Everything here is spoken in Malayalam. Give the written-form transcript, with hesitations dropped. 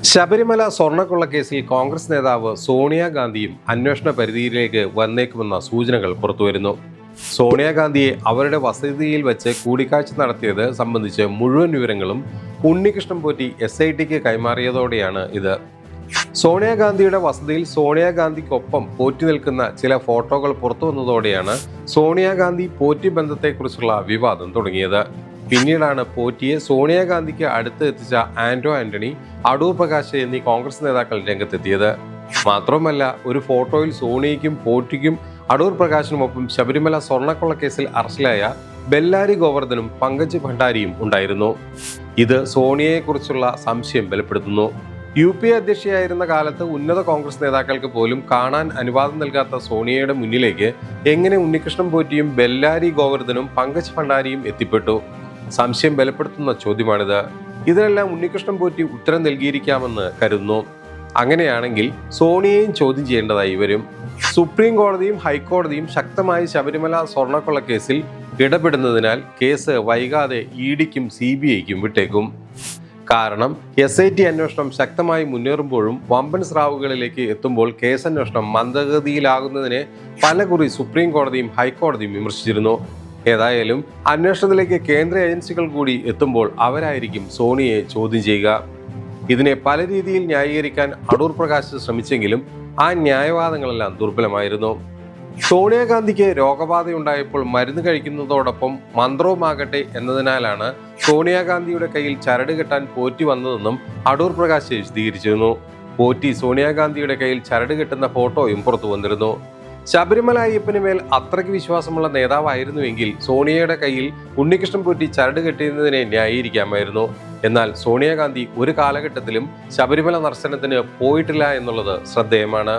ശബരിമല സ്വർണ്ണക്കൊള്ളക്കേസിൽ കോൺഗ്രസ് നേതാവ് സോണിയാഗാന്ധിയും അന്വേഷണ പരിധിയിലേക്ക് വന്നേക്കുമെന്ന സൂചനകൾ പുറത്തുവരുന്നു. സോണിയാഗാന്ധിയെ അവരുടെ വസതിയിൽ വെച്ച് കൂടിക്കാഴ്ച നടത്തിയത് സംബന്ധിച്ച് മുഴുവൻ വിവരങ്ങളും ഉണ്ണികൃഷ്ണൻ പോറ്റി SITക്ക് കൈമാറിയതോടെയാണ് ഇത്. സോണിയാഗാന്ധിയുടെ വസതിയിൽ സോണിയാഗാന്ധിക്കൊപ്പം പോറ്റി നിൽക്കുന്ന ചില ഫോട്ടോകൾ പുറത്തു വന്നതോടെയാണ് സോണിയാഗാന്ധി പോറ്റി ബന്ധത്തെക്കുറിച്ചുള്ള വിവാദം തുടങ്ങിയത്. പിന്നീടാണ് പോറ്റിയെ സോണിയാഗാന്ധിക്ക് അടുത്ത് എത്തിച്ച ആന്റോ ആന്റണി, അടൂർ പ്രകാശ് എന്നീ കോൺഗ്രസ് നേതാക്കൾ രംഗത്തെത്തിയത്. മാത്രമല്ല, ഒരു ഫോട്ടോയിൽ സോണിയയ്ക്കും പോറ്റിക്കും അടൂർ പ്രകാശിനുമൊപ്പം ശബരിമല സ്വർണ്ണക്കൊള്ളക്കേസിൽ അറസ്റ്റിലായ ബെല്ലാരി ഗോവർദ്ധനും പങ്കജ് ഭണ്ഡാരിയും ഉണ്ടായിരുന്നു. ഇത് സോണിയയെക്കുറിച്ചുള്ള സംശയം ബലപ്പെടുത്തുന്നു. UP അധ്യക്ഷയായിരുന്ന കാലത്ത് ഉന്നത കോൺഗ്രസ് നേതാക്കൾക്ക് പോലും കാണാൻ അനുവാദം നൽകാത്ത സോണിയയുടെ മുന്നിലേക്ക് എങ്ങനെ ഉണ്ണികൃഷ്ണൻ പോറ്റിയും ബെല്ലാരി ഗോവർദ്ധനും പങ്കജ് ഭണ്ഡാരിയും എത്തിപ്പെട്ടു? സംശയം ബലപ്പെടുത്തുന്ന ചോദ്യമാണിത്. ഇതിനെല്ലാം ഉണ്ണികൃഷ്ണൻ പോറ്റി ഉത്തരം നൽകിയിരിക്കാമെന്ന് കരുതുന്നു. അങ്ങനെയാണെങ്കിൽ സോണിയയും ചോദ്യം ചെയ്യേണ്ടതായി വരും. സുപ്രീം കോടതിയും ഹൈക്കോടതിയും ശക്തമായി ശബരിമല സ്വർണ്ണക്കൊള്ളക്കേസിൽ ഇടപെടുന്നതിനാൽ കേസ് വൈകാതെ EDക്കും CBIക്കും വിട്ടേക്കും. കാരണം SIT അന്വേഷണം ശക്തമായി മുന്നേറുമ്പോഴും വമ്പൻ സ്രാവുകളിലേക്ക് എത്തുമ്പോൾ കേസന്വേഷണം മന്ദഗതിയിലാകുന്നതിനെ പലകുറി സുപ്രീം കോടതിയും ഹൈക്കോടതിയും വിമർശിച്ചിരുന്നു. ഏതായാലും അന്വേഷണത്തിലേക്ക് കേന്ദ്ര ഏജൻസികൾ കൂടി എത്തുമ്പോൾ അവരായിരിക്കും സോണിയെ ചോദ്യം ചെയ്യുക. ഇതിനെ പല രീതിയിൽ ന്യായീകരിക്കാൻ അടൂർ പ്രകാശ് ശ്രമിച്ചെങ്കിലും ആ ന്യായവാദങ്ങളെല്ലാം ദുർബലമായിരുന്നു. സോണിയാഗാന്ധിക്ക് രോഗബാധയുണ്ടായപ്പോൾ മരുന്ന് കഴിക്കുന്നതോടൊപ്പം മന്ത്രവുമാകട്ടെ എന്നതിനാലാണ് സോണിയാഗാന്ധിയുടെ കയ്യിൽ ചരട് കെട്ടാൻ പോറ്റി വന്നതെന്നും അടൂർ പ്രകാശ് വിശദീകരിച്ചിരുന്നു. പോറ്റി സോണിയാഗാന്ധിയുടെ കയ്യിൽ ചരട് കെട്ടുന്ന ഫോട്ടോയും പുറത്തു വന്നിരുന്നു. ശബരിമല അയ്യപ്പന് മേൽ അത്രയ്ക്ക് വിശ്വാസമുള്ള നേതാവായിരുന്നുവെങ്കിൽ സോണിയയുടെ കയ്യിൽ ഉണ്ണികൃഷ്ണൻ പോറ്റി ചരട് കെട്ടിയതിനെ ന്യായീകരിക്കാമായിരുന്നു. എന്നാൽ സോണിയാഗാന്ധി ഒരു കാലഘട്ടത്തിലും ശബരിമല ദർശനത്തിന് പോയിട്ടില്ല എന്നുള്ളത് ശ്രദ്ധേയമാണ്.